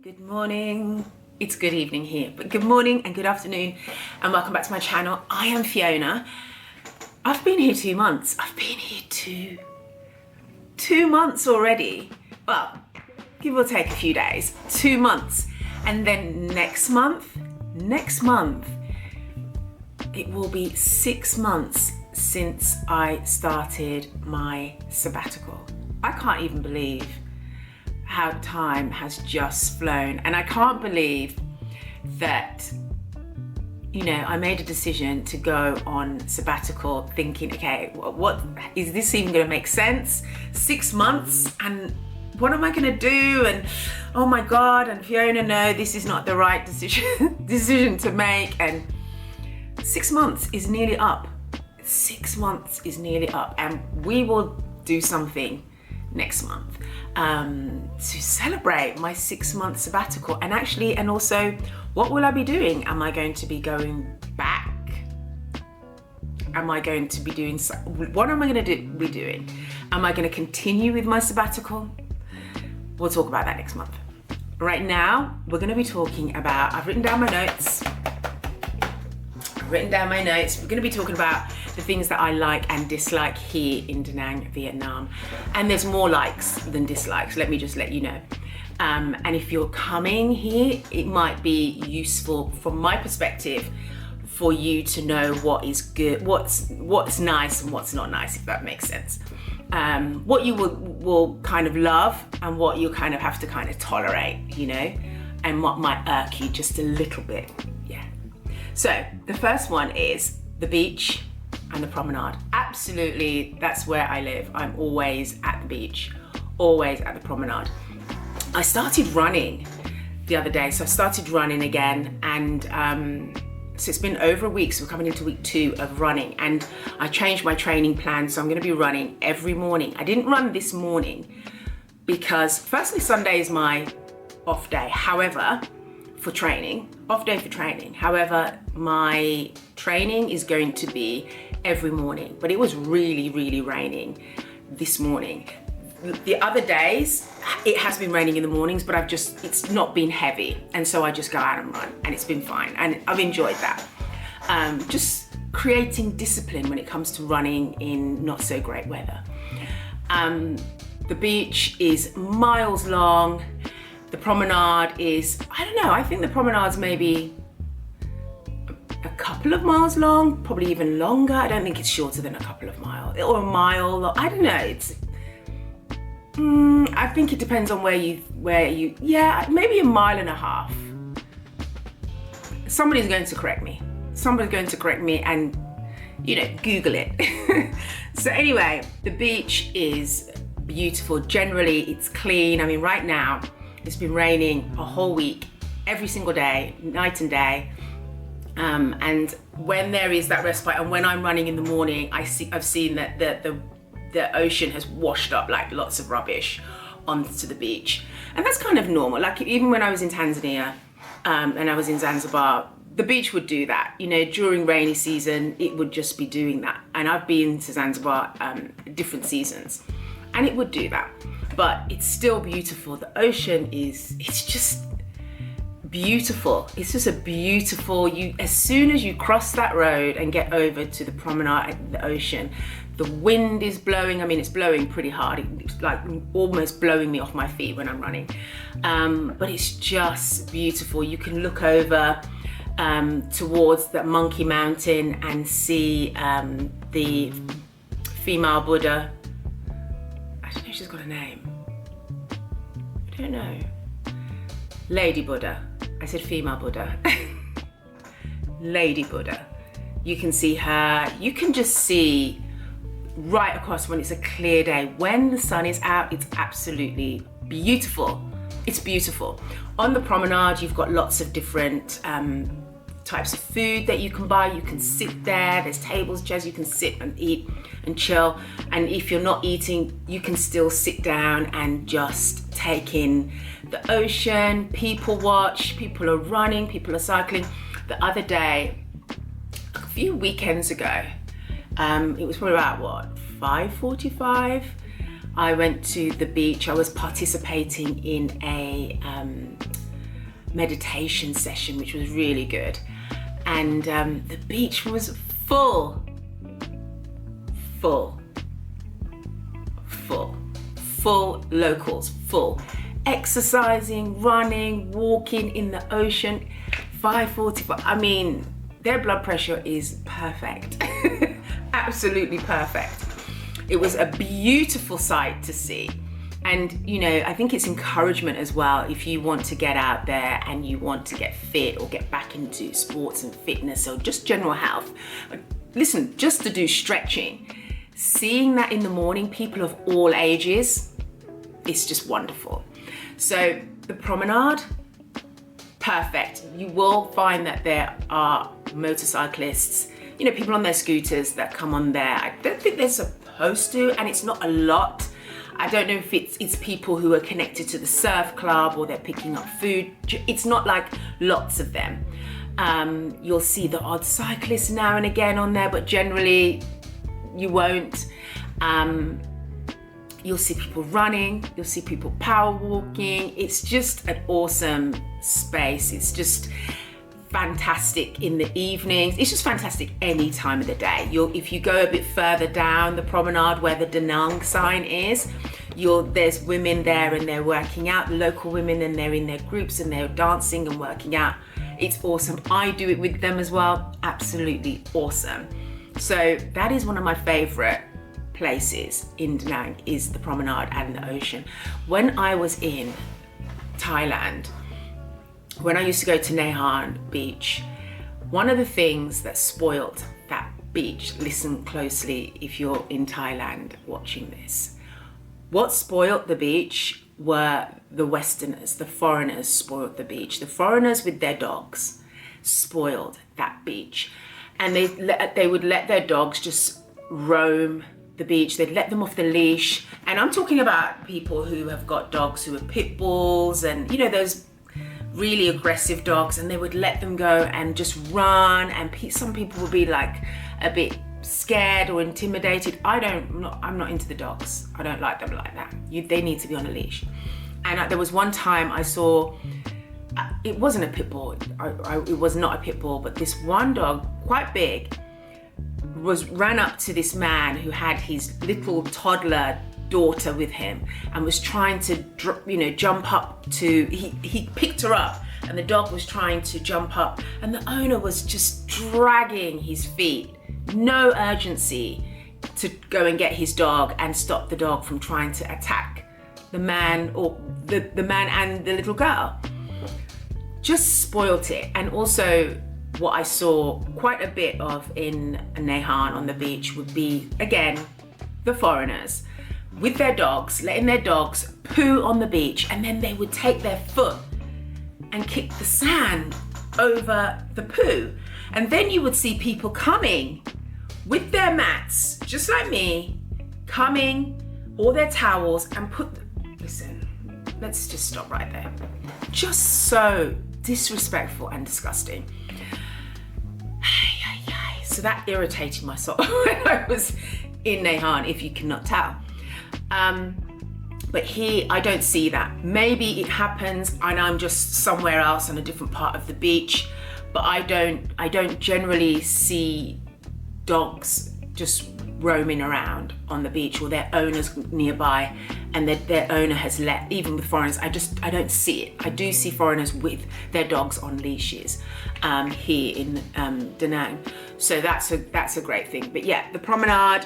Good morning. It's good evening here, but good morning and good afternoon and welcome back to my channel. I am Fiona. I've been here 2 months. I've been here two months already. Well, give or take a few days, 2 months. And then next month, it will be 6 months since I started my sabbatical. I can't even believe how time has just flown, and I can't believe that, you know, I made a decision to go on sabbatical thinking, okay, what is this even going to make sense? 6 months, and what am I going to do? And oh my God, and Fiona, no, this is not the right decision to make. And 6 months is nearly up. 6 months is nearly up, and we will do something next month to celebrate my 6 month sabbatical. And also, what will I be doing? Am I going to be going back? Am I going to be doing, what am I going to be doing? Am I going to continue with my sabbatical? We'll talk about that next month. Right now, we're going to be talking about, I've written down my notes. We're going to be talking about the things that I like and dislike here in Da Nang, Vietnam. And there's more likes than dislikes, let me just let you know. And if you're coming here, it might be useful from my perspective for you to know what is good, what's nice and what's not nice, if that makes sense. What you will kind of love and what you kind of have to kind of tolerate, you know, and what might irk you just a little bit. Yeah. So the first one is the beach and the promenade. Absolutely, that's where I live. I'm always at the beach, always at the promenade. I started running the other day, so I started running again, and so it's been over a week, so we're coming into week 2 of running, and I changed my training plan, so I'm going to be running every morning. I didn't run this morning because firstly, Sunday is my off day. However, off day for training. However, my training is going to be every morning, but it was really, really raining this morning. The other days, it has been raining in the mornings, but it's not been heavy. And so I just go out and run, and it's been fine. And I've enjoyed that. Just creating discipline when it comes to running in not so great weather. The beach is miles long. The promenade is, I don't know, I think the promenade's maybe a couple of miles long, probably even longer. I don't think it's shorter than a couple of miles, or a mile, I don't know. I think it depends on where you, yeah, maybe a mile and a half. Somebody's going to correct me and, you know, Google it. So anyway, the beach is beautiful. Generally, it's clean. I mean, right now, it's been raining a whole week, every single day, night and day. And when there is that respite, and when I'm running in the morning, I've seen that the ocean has washed up like lots of rubbish onto the beach. And that's kind of normal. Like even when I was in Tanzania and I was in Zanzibar, the beach would do that. You know, during rainy season, it would just be doing that. And I've been to Zanzibar different seasons, and it would do that. But it's still beautiful. The ocean it's just beautiful. It's just a beautiful, as soon as you cross that road and get over to the promenade, the ocean, the wind is blowing. I mean, it's blowing pretty hard. It's like almost blowing me off my feet when I'm running. But it's just beautiful. You can look over towards the Monkey Mountain and see the female Buddha. I don't know if she's got a name. I don't know. Lady Buddha. I said female Buddha. Lady Buddha. You can see her. You can just see right across when it's a clear day. When the sun is out, it's absolutely beautiful. It's beautiful. On the promenade, you've got lots of different types of food that you can buy. You can sit there. There's tables, chairs. You can sit and eat and chill. And if you're not eating, you can still sit down and just take in the ocean. People watch. People are running. People are cycling. The other day, a few weekends ago, it was probably about 5:45. I went to the beach. I was participating in a meditation session, which was really good. And the beach was full locals, full. Exercising, running, walking in the ocean, 5:45. I mean, their blood pressure is perfect. Absolutely perfect. It was a beautiful sight to see. And, you know, I think it's encouragement as well if you want to get out there and you want to get fit or get back into sports and fitness or just general health. Listen, just to do stretching, seeing that in the morning, people of all ages, it's just wonderful. So the promenade, perfect. You will find that there are motorcyclists, you know, people on their scooters that come on there. I don't think they're supposed to, and it's not a lot. I don't know if it's people who are connected to the surf club or they're picking up food. It's not like lots of them. You'll see the odd cyclist now and again on there, but generally you won't. You'll see people running, you'll see people power walking. It's just an awesome space. It's just fantastic in the evenings. It's just fantastic any time of the day. If you go a bit further down the promenade where the Da Nang sign is, there's women there and they're working out, local women, and they're in their groups and they're dancing and working out. It's awesome. I do it with them as well. Absolutely awesome. So that is one of my favorite places in Da Nang, is the promenade and the ocean. When I was in Thailand, when I used to go to Nha Trang beach, one of the things that spoiled that beach, listen closely if you're in Thailand watching this, what spoiled the beach were the Westerners, the foreigners spoiled the beach. The foreigners with their dogs spoiled that beach. And they would let their dogs just roam the beach. They'd let them off the leash. And I'm talking about people who have got dogs who are pit bulls and, you know, those really aggressive dogs, and they would let them go and just run. And some people would be like a bit scared or intimidated. I'm not into the dogs. I don't like them like that. They need to be on a leash. And there was one time I saw, it wasn't a pit bull. It was not a pit bull, but this one dog, quite big, ran up to this man who had his little toddler daughter with him and was trying to, jump up to, he picked her up and the dog was trying to jump up and the owner was just dragging his feet, no urgency to go and get his dog and stop the dog from trying to attack the man or the man and the little girl. Just spoilt it. And also what I saw quite a bit of in Nha Trang on the beach would be, again, the foreigners with their dogs, letting their dogs poo on the beach, and then they would take their foot and kick the sand over the poo. And then you would see people coming with their mats, just like me, coming, or their towels, and listen, let's just stop right there. Just so disrespectful and disgusting. So that irritated my soul when I was in Nha Trang, if you cannot tell. But here, I don't see that. Maybe it happens and I'm just somewhere else on a different part of the beach, but I don't generally see dogs just roaming around on the beach or their owners nearby and their owner has let, even with foreigners, I don't see it. I do see foreigners with their dogs on leashes here in Da Nang. So that's a great thing. But yeah, the promenade,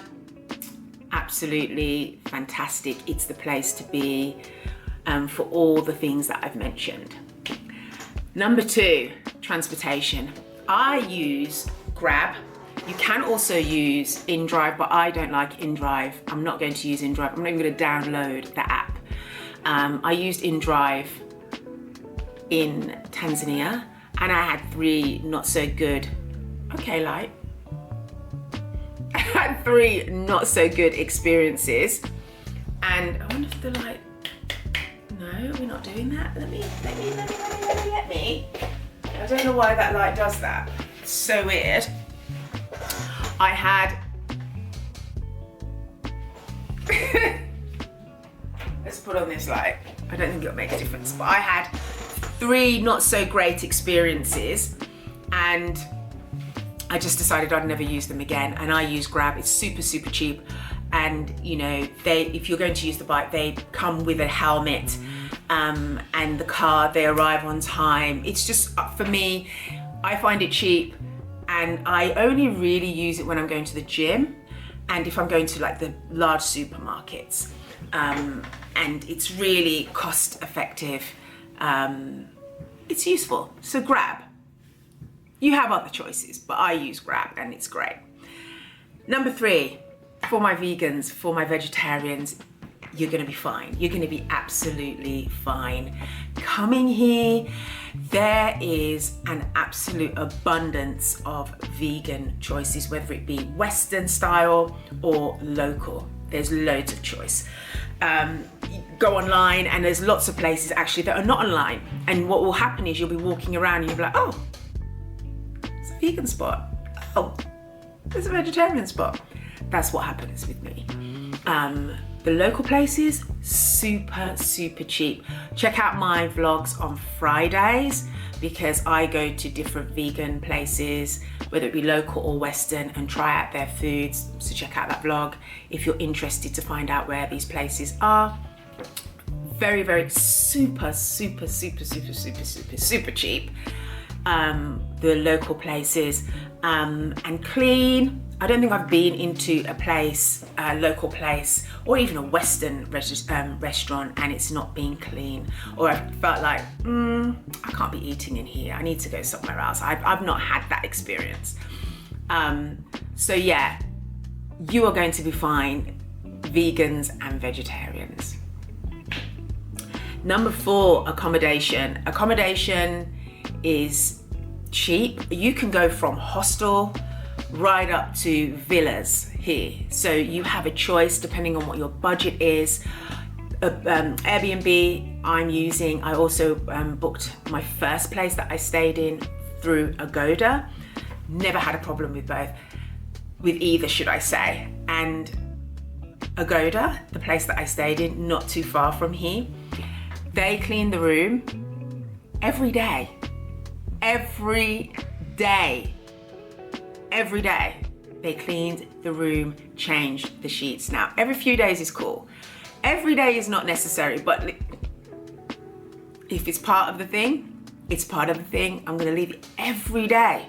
absolutely fantastic. It's the place to be for all the things that I've mentioned. Number 2, transportation. I use Grab. You can also use InDrive, but I don't like InDrive. I'm not going to use InDrive. I'm not even going to download the app. I used InDrive in Tanzania and I had 3 not so good, okay, light. I had 3 not so good experiences, and I wonder if the light, no, we're not doing that. Let me. I don't know why that light does that. It's so weird. I had, let's put on this light. I don't think it'll make a difference, but I had 3 not so great experiences, and I just decided I'd never use them again. And I use Grab. It's super, super cheap. And you know, if you're going to use the bike, they come with a helmet, and the car, they arrive on time. It's just, for me, I find it cheap, and I only really use it when I'm going to the gym and if I'm going to like the large supermarkets. And it's really cost effective. It's useful. So Grab. You have other choices, but I use Grab and it's great. Number 3, for my vegans, for my vegetarians, you're gonna be fine. You're gonna be absolutely fine. Coming here, there is an absolute abundance of vegan choices, whether it be Western style or local. There's loads of choice. Go online and there's lots of places actually that are not online. And what will happen is you'll be walking around and you'll be like, oh, it's a vegan spot. Oh, there's a vegetarian spot. That's what happens with me. The local places, super, super cheap. Check out my vlogs on Fridays because I go to different vegan places, whether it be local or Western, and try out their foods. So check out that vlog if you're interested to find out where these places are. Very, very super, super, super, super, super, super, super cheap. The local places, and clean. I don't think I've been into a place, a local place, or even a Western restaurant and it's not been clean, or I felt like, I can't be eating in here. I need to go somewhere else. I've not had that experience. So yeah, you are going to be fine, vegans and vegetarians. Number 4, accommodation. Accommodation is cheap. You can go from hostel right up to villas here. So you have a choice depending on what your budget is. Airbnb I'm using. I also booked my first place that I stayed in through Agoda. Never had a problem with either, should I say. And Agoda, the place that I stayed in, not too far from here, they clean the room every day. Every day. Every day they cleaned the room, changed the sheets. Now, every few days is cool. Every day is not necessary, but if it's part of the thing, it's part of the thing. I'm gonna leave it every day.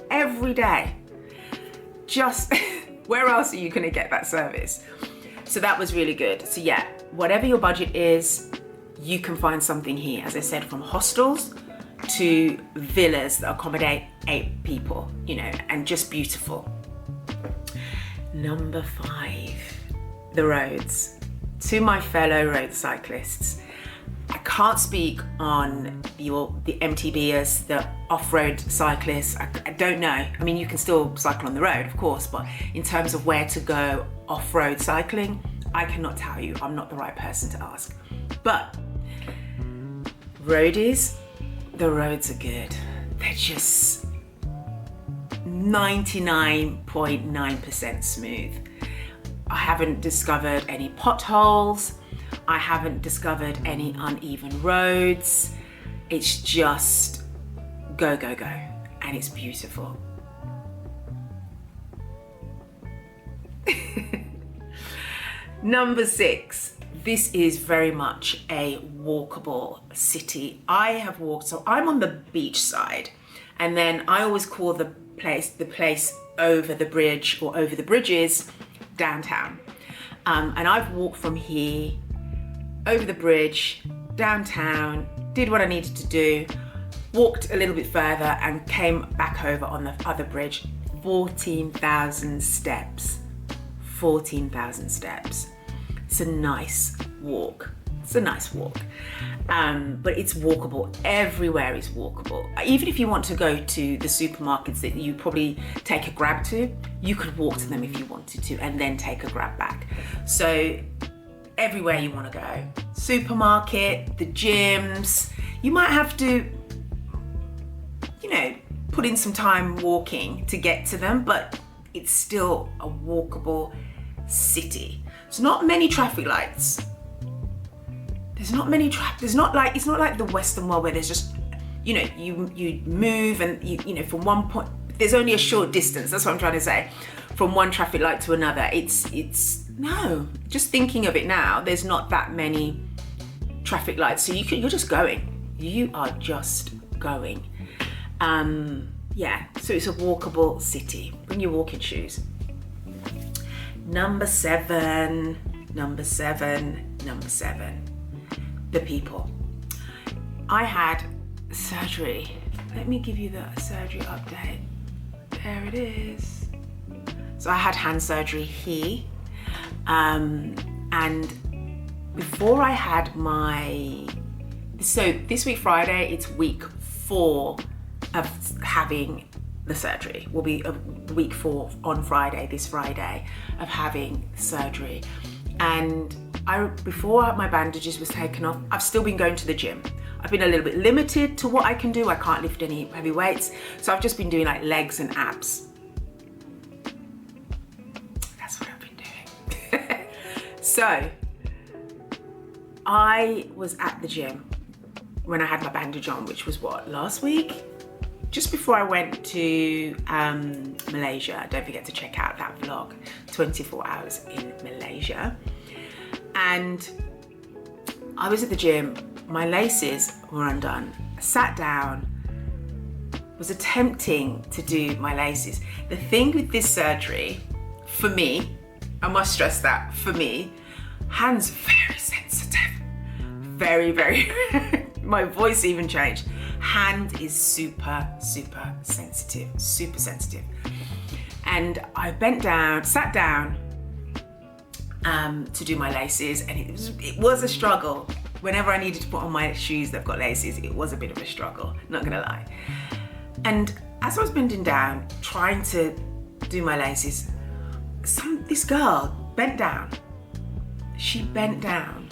Every day. Just, where else are you gonna get that service? So that was really good. So yeah, whatever your budget is, you can find something here. As I said, from hostels to villas that accommodate 8 people, you know, and just beautiful. Number 5, the roads. To my fellow road cyclists, I can't speak on the MTBers, the off-road cyclists. I don't know. I mean, you can still cycle on the road, of course, but in terms of where to go off-road cycling, I cannot tell you. I'm not the right person to ask. But roadies, the roads are good. They're just 99.9% smooth. I haven't discovered any potholes. I haven't discovered any uneven roads. It's just go, go, go. And it's beautiful. Number 6. This is very much a walkable city. I have walked, so I'm on the beach side, and then I always call the place over the bridge or over the bridges downtown. And I've walked from here over the bridge, downtown, did what I needed to do, walked a little bit further and came back over on the other bridge. 14,000 steps. 14,000 steps. It's a nice walk. It's a nice walk. But it's walkable. Everywhere is walkable. Even if you want to go to the supermarkets that you probably take a Grab to, you could walk to them if you wanted to and then take a Grab back. So everywhere you want to go. Supermarket, the gyms. You might have to, you know, put in some time walking to get to them, but it's still a walkable city. There's not many traffic lights. there's not many it's not like the Western world where there's just, you know, you move and you know, from one point, there's only a short distance, that's what I'm trying to say, from one traffic light to another. It's no, just thinking of it now, there's not that many traffic lights, so you're just going. You are just going. Yeah, so it's a walkable city. Bring your walking shoes. Number seven, the people. I had surgery. Let me give you the surgery update. There it is. So I had hand surgery here. And before I had so this week Friday, it's week 4 of having the surgery. Will be week 4 on Friday, this Friday, of having surgery. And before my bandages was taken off, I've still been going to the gym. I've been a little bit limited to what I can do. I can't lift any heavy weights. So I've just been doing like legs and abs. That's what I've been doing. So I was at the gym when I had my bandage on, which was what, last week? Just before I went to Malaysia. Don't forget to check out that vlog, 24 hours in Malaysia. And I was at the gym, my laces were undone. I sat down, was attempting to do my laces. The thing with this surgery, for me, I must stress that, for me, hands very sensitive. Very, very, my voice even changed. Hand is super, super sensitive, super sensitive. And I bent down, sat down to do my laces, and it was a struggle. Whenever I needed to put on my shoes that've got laces, it was a bit of a struggle, not gonna lie. And as I was bending down, trying to do my laces, this girl bent down. She bent down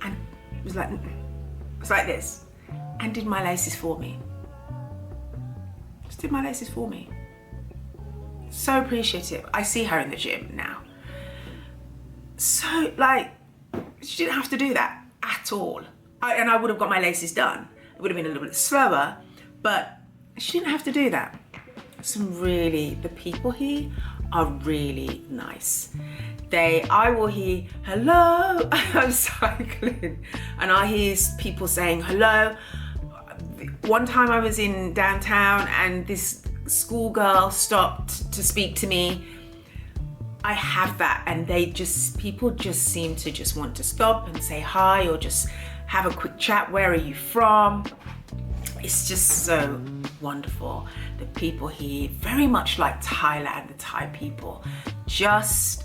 and was like this, and did my laces for me. Just did my laces for me. So appreciative. I see her in the gym now. So like, she didn't have to do that at all. And I would have got my laces done. It would have been a little bit slower, but she didn't have to do that. The people here are really nice. I will hear, hello, I'm cycling, and I hear people saying hello. One time I was in downtown and this schoolgirl stopped to speak to me. I have that, and people just seem to just want to stop and say hi or just have a quick chat. Where are you from? It's just so wonderful. The people here, very much like Thailand, the Thai people, just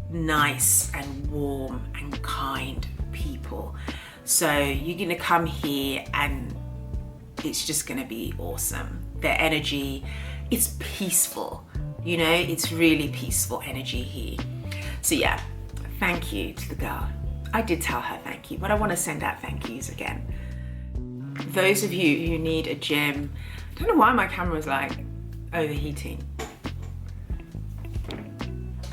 nice and warm and kind people. So you're gonna come here and it's just gonna be awesome. Their energy, it's peaceful. You know, it's really peaceful energy here. So yeah, thank you to the girl. I did tell her thank you, but I want to send out thank yous again. Those of you who need a gym, I don't know why my camera's like overheating.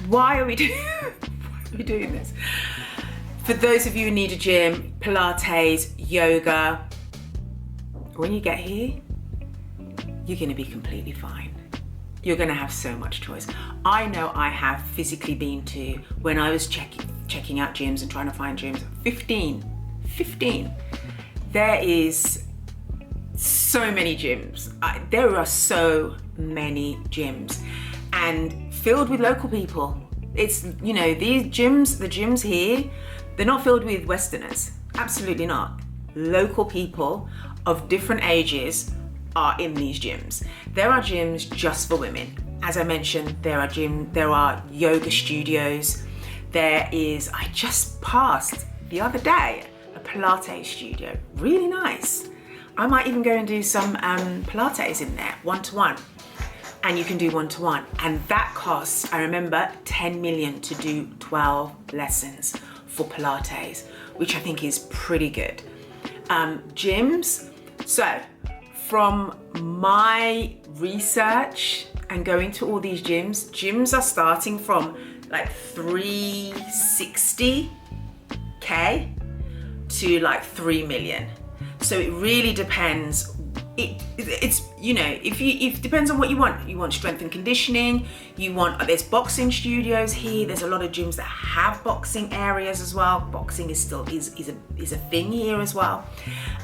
Why are we doing this? For those of you who need a gym, Pilates, yoga, when you get here, you're gonna be completely fine. You're gonna have so much choice. I know I have physically been to, when I was checking out gyms and trying to find gyms, 15. There is so many gyms. There are so many gyms and filled with local people. It's, you know, the gyms here, they're not filled with Westerners. Absolutely not. Local people of different ages are in these gyms. There are gyms just for women. As I mentioned, there are yoga studios. I just passed the other day a Pilates studio, really nice. I might even go and do some Pilates in there, 1-to-1. And you can do 1-to-1. And that costs, I remember, 10 million to do 12 lessons for Pilates, which I think is pretty good. Gyms, so from my research and going to all these gyms are starting from like 360K to like 3 million. So it really depends. It's you know, if it depends on what you want. You want strength and conditioning. There's boxing studios here. There's a lot of gyms that have boxing areas as well. Boxing is still is a thing here as well.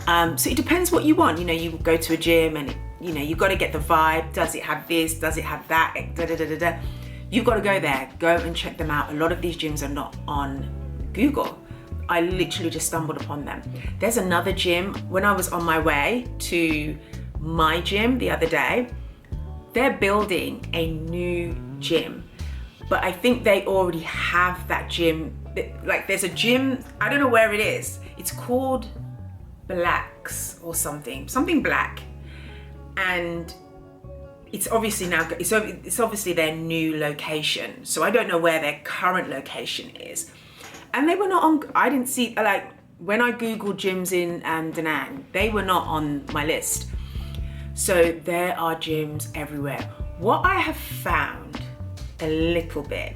So it depends what you want. You know, you go to a gym and you know, you've got to get the vibe. Does it have this? Does it have that? Da, da, da, da, da. You've got to go there. Go and check them out. A lot of these gyms are not on Google. I literally just stumbled upon them. There's another gym. When I was on my way to my gym the other day, they're building a new gym, but I think they already have that gym. Like there's a gym, I don't know where it is. It's called Blacks or something Black. And it's obviously it's obviously their new location. So I don't know where their current location is. And they were not on, I didn't see, like when I Googled gyms in Da Nang, they were not on my list. So there are gyms everywhere. What I have found a little bit,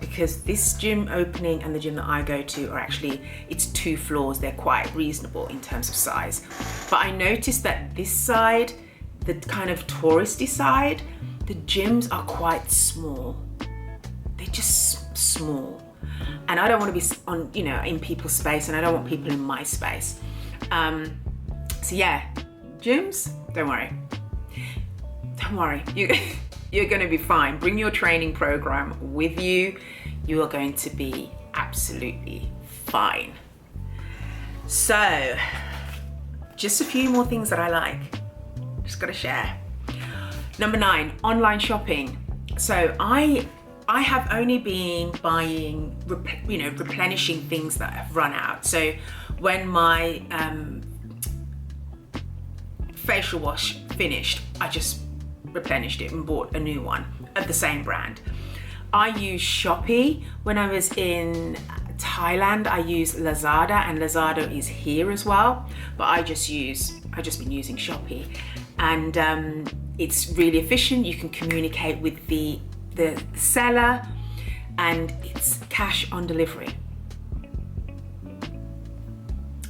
because this gym opening and the gym that I go to are actually, it's 2 floors. They're quite reasonable in terms of size. But I noticed that this side, the kind of touristy side, the gyms are quite small. They're just small. And I don't want to be on, you know, in people's space, and I don't want people in my space. So yeah, gyms, don't worry. Don't worry, you're going to be fine. Bring your training program with you. You are going to be absolutely fine. So, just a few more things that I like. Just got to share. Number 9, online shopping. So I have only been buying, replenishing things that have run out. So when my facial wash finished, I just replenished it and bought a new one of the same brand. I use Shopee. When I was in Thailand, I used Lazada, and Lazada is here as well. But I've just been using Shopee, and it's really efficient. You can communicate with the seller, and it's cash on delivery.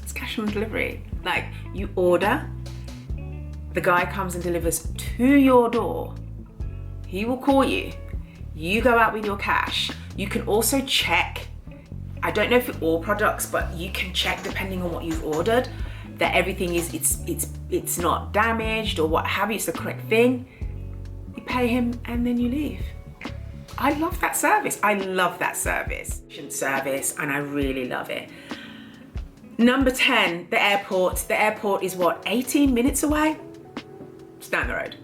It's cash on delivery. Like, you order, the guy comes and delivers to your door. He will call you. You go out with your cash. You can also check, I don't know for all products, but you can check depending on what you've ordered, that everything is, it's not damaged or what have you, it's the correct thing. You pay him and then you leave. I love that service. Service, and I really love it. Number 10, the airport. The airport is what, 18 minutes away? Just down the road.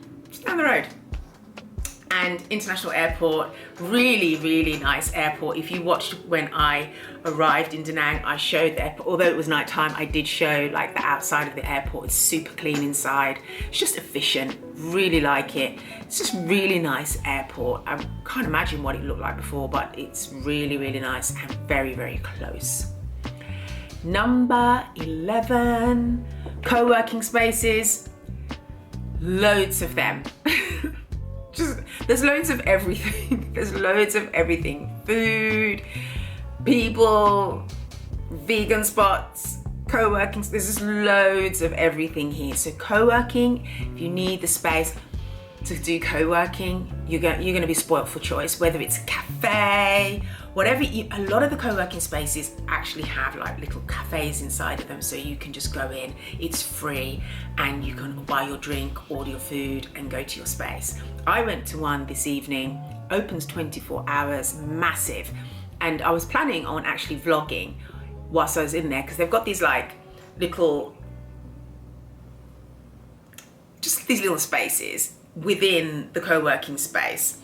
And International Airport, really, really nice airport. If you watched when I arrived in Da Nang, I showed the airport. Although it was nighttime, I did show like the outside of the airport. It's super clean inside. It's just efficient, really like it. It's just really nice airport. I can't imagine what it looked like before, but it's really, really nice and very, very close. Number 11, co-working spaces. Loads of them. There's loads of everything. Food, people, vegan spots, co-working. There's just loads of everything here. So co-working, if you need the space to do co-working, you're going to be spoilt for choice. Whether it's a cafe, whatever. A lot of the co-working spaces actually have like little cafes inside of them, so you can just go in. It's free, and you can buy your drink, order your food, and go to your space. I went to one this evening. Opens 24 hours, massive, and I was planning on actually vlogging whilst I was in there, because they've got these like little, just these little spaces within the co-working space,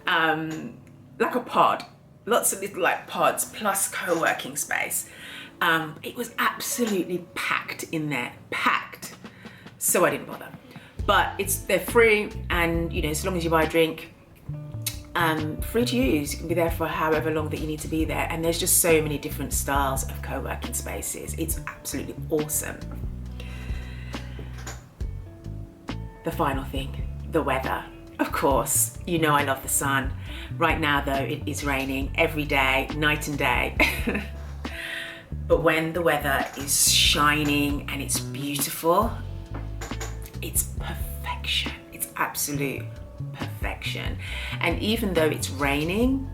like a pod. Lots of little like pods plus co-working space. It was absolutely packed in there, so I didn't bother. But they're free, and as long as you buy a drink, free to use. You can be there for however long that you need to be there, and there's just so many different styles of co-working spaces. It's absolutely awesome. The final thing, the weather. Of course, I love the sun. Right now though, it is raining every day, night and day. But when the weather is shining and it's beautiful, it's perfection. It's absolute perfection. And even though it's raining,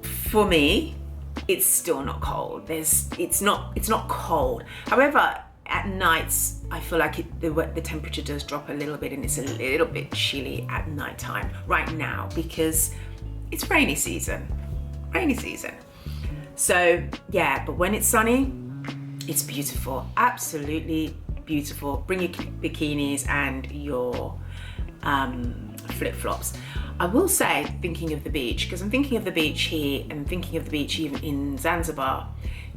for me, it's still not cold. It's not cold. However, at nights, I feel like the temperature does drop a little bit, and it's a little bit chilly at nighttime right now because it's rainy season. So yeah, but when it's sunny, it's beautiful, absolutely beautiful. Bring your bikinis and your flip-flops. I will say, thinking of the beach, because I'm thinking of the beach here and thinking of the beach even in Zanzibar,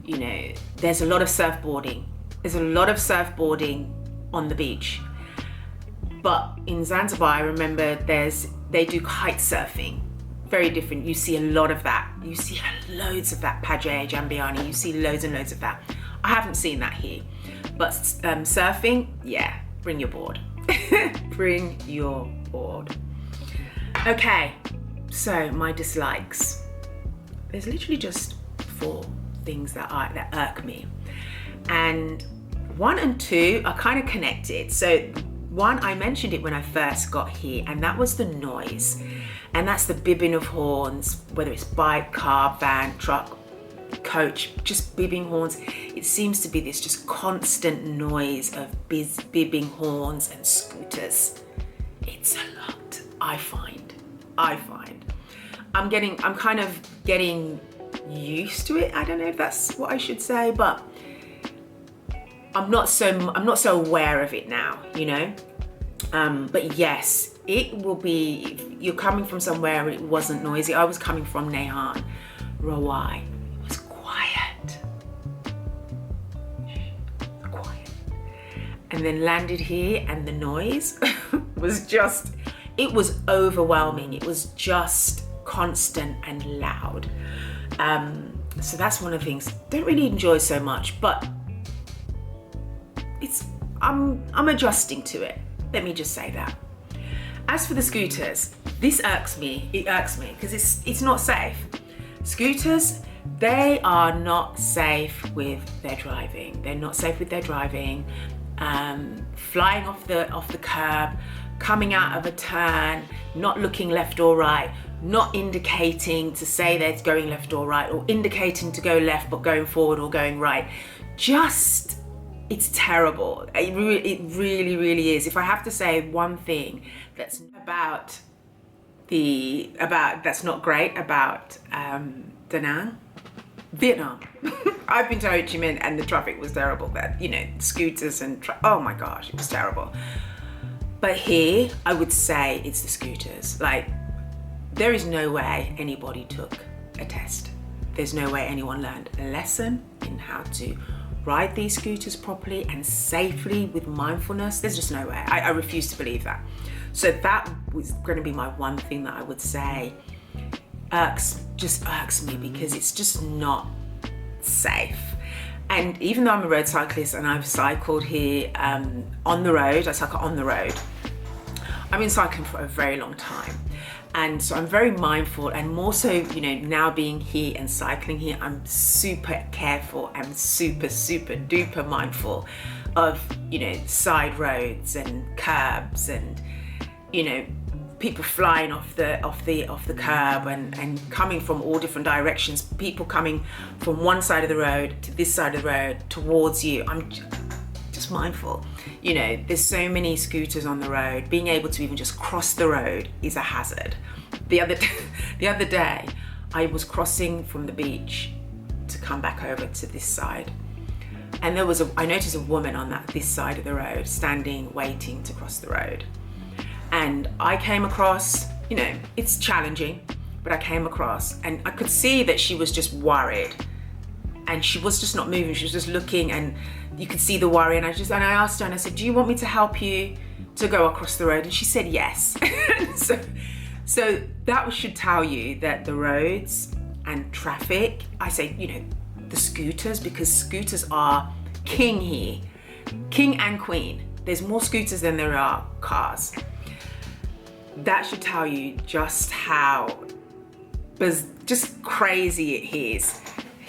you know, there's a lot of surfboarding. There's a lot of surfboarding on the beach. But in Zanzibar, I remember they do kite surfing. Very different. You see a lot of that. You see loads of that, Paje, Jambiani. You see loads and loads of that. I haven't seen that here. But surfing, yeah, bring your board. Bring your board. Okay, so my dislikes. There's literally just 4 things that irk me. And 1 and 2 are kind of connected. So 1, I mentioned it when I first got here, and that was the noise. And that's the bibbing of horns, whether it's bike, car, van, truck, coach, just bibbing horns. It seems to be this just constant noise of bibbing horns and scooters. It's a lot, I find. I'm kind of getting used to it. I don't know if that's what I should say, but I'm not so aware of it now, you know. But yes, it will be. If you're coming from somewhere it wasn't noisy. I was coming from Nehan, Rawai. It was quiet, and then landed here, and the noise was just. It was overwhelming. It was just constant and loud. So that's one of the things I don't really enjoy so much, but I'm adjusting to it. Let me just say that. As for the scooters, this irks me. It irks me because it's not safe. Scooters, they are not safe with their driving. They're not safe with their driving. Flying off the curb, coming out of a turn, not looking left or right, not indicating to say that it's going left or right, or indicating to go left but going forward or going right. Just, it's terrible. It really is. If I have to say one thing that's that's not great about Da Nang, Vietnam. I've been to Ho Chi Minh and the traffic was terrible there. You know, scooters and oh my gosh, it was terrible. But here, I would say it's the scooters. Like, there is no way anybody took a test. There's no way anyone learned a lesson in how to ride these scooters properly and safely with mindfulness. There's just no way. I refuse to believe that. So that was going to be my one thing that I would say irks me because it's just not safe. And even though I'm a road cyclist and I've cycled here on the road, I cycle on the road. I've been cycling for a very long time. And so I'm very mindful, and more so, you know, now being here and cycling here, I'm super careful and super duper mindful of, you know, side roads and curbs and, you know, people flying off the curb and coming from all different directions, people coming from one side of the road to this side of the road towards you. I'm just mindful. You know, there's so many scooters on the road. Being able to even just cross the road is a hazard. The other day, I was crossing from the beach to come back over to this side, and I noticed a woman on this side of the road standing, waiting to cross the road. And I came across, you know, it's challenging, but I came across and I could see that she was just worried. And she was just not moving, she was just looking, and you could see the worry. And I asked her and I said, do you want me to help you to go across the road? And she said yes. so that should tell you that the roads and traffic, I say, you know, the scooters, because scooters are king here, king and queen. There's more scooters than there are cars. That should tell you just how just crazy it is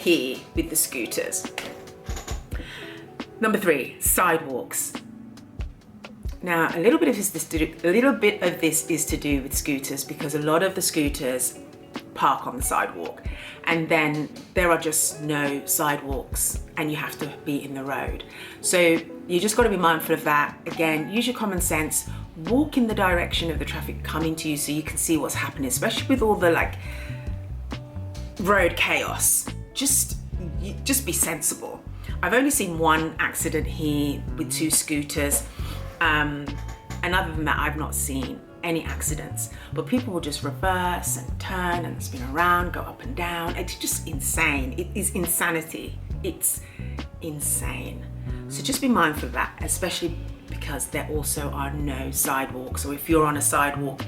here with the scooters. Number 3, sidewalks. Now, a little bit of this is to do with scooters, because a lot of the scooters park on the sidewalk, and then there are just no sidewalks and you have to be in the road. So you just got to be mindful of that. Again, use your common sense, walk in the direction of the traffic coming to you so you can see what's happening, especially with all the like road chaos. Just be sensible. I've only seen one accident here with 2 scooters, and other than that I've not seen any accidents, but people will just reverse and turn and spin around, go up and down. It's just insane. It is insanity. It's insane. So just be mindful of that, especially because there also are no sidewalks. So if you're on a sidewalk,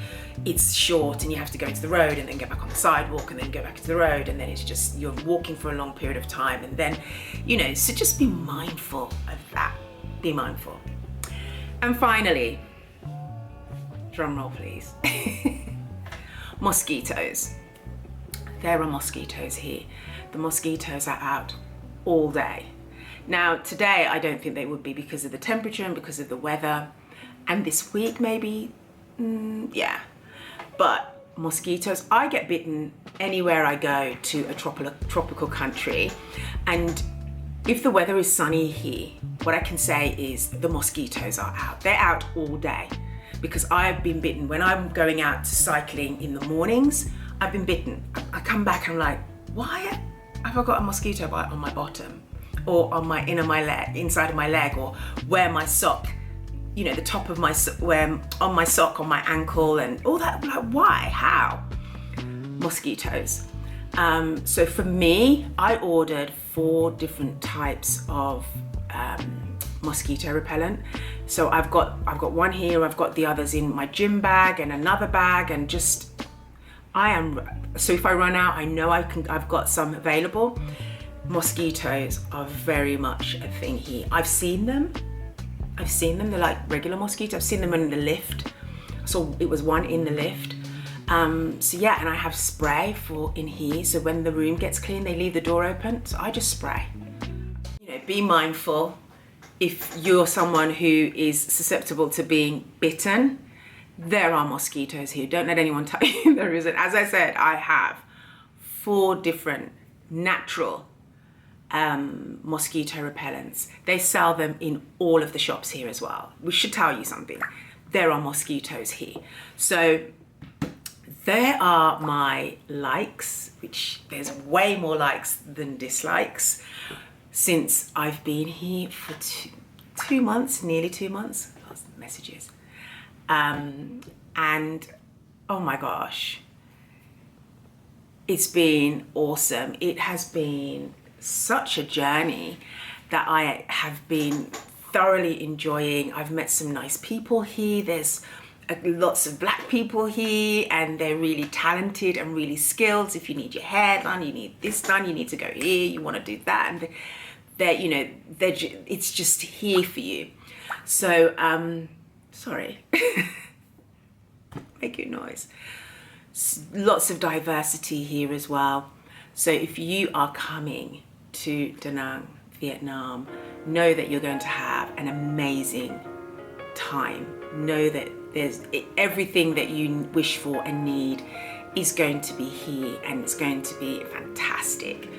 it's short and you have to go to the road and then get back on the sidewalk and then go back to the road, and then it's just, you're walking for a long period of time, and then, you know, so just be mindful of that. Be mindful. And finally, drum roll please. Mosquitoes. There are mosquitoes here. The mosquitoes are out all day. Now today I don't think they would be because of the temperature and because of the weather, and this week maybe, yeah. But mosquitoes, I get bitten anywhere I go to a tropical country, and if the weather is sunny here, what I can say is the mosquitoes are out. They're out all day. Because I've been bitten. When I'm going out to cycling in the mornings, I've been bitten. I come back and I'm like, why have I got a mosquito bite on my bottom, or on my inside of my leg, or where my sock, you know, the top of my where on my sock, on my ankle, and all that. Like, why? How? Mosquitoes. So for me, I ordered 4 different types of mosquito repellent. So I've got one here, I've got the others in my gym bag and another bag, and just so if I run out, I know I've got some available. Mosquitoes are very much a thing here. I've seen them, they're like regular mosquitoes. I've seen them in the lift. So it was one in the lift. So yeah, and I have spray in here, so when the room gets clean, they leave the door open, so I just spray. You know, be mindful. If you're someone who is susceptible to being bitten, there are mosquitoes here. Don't let anyone tell you there isn't. As I said, I have 4 different natural mosquito repellents. They sell them in all of the shops here as well. We should tell you something. There are mosquitoes here. So there are my likes, which there's way more likes than dislikes. Since I've been here for 2 months, nearly 2 months, lots of messages. And oh my gosh, it's been awesome. It has been such a journey that I have been thoroughly enjoying. I've met some nice people here. There's lots of black people here, and they're really talented and really skilled. If you need your hair done, you need this done, you need to go here, you want to do that, and it's just here for you. So sorry, making noise. Lots of diversity here as well. So if you are coming to Da Nang, Vietnam, know that you're going to have an amazing time. Know that there's everything that you wish for and need is going to be here, and it's going to be fantastic.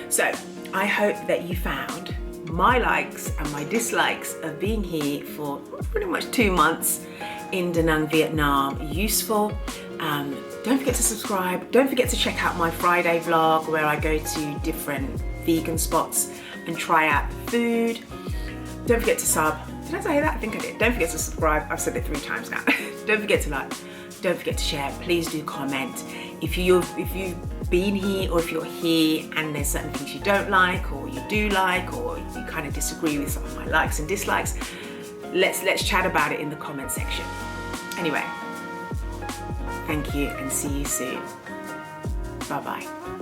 So I hope that you found my likes and my dislikes of being here for pretty much 2 months in Da Nang, Vietnam useful. Don't forget to subscribe. Don't forget to check out my Friday vlog where I go to different vegan spots and try out the food. Don't forget to sub. Did I say that? I think I did. Don't forget to subscribe. I've said it 3 times now. Don't forget to like. Don't forget to share. Please do comment. If you've been here, or if you're here and there's certain things you don't like, or you do like, or you kind of disagree with some of my likes and dislikes, let's chat about it in the comment section. Anyway, thank you and see you soon. Bye bye.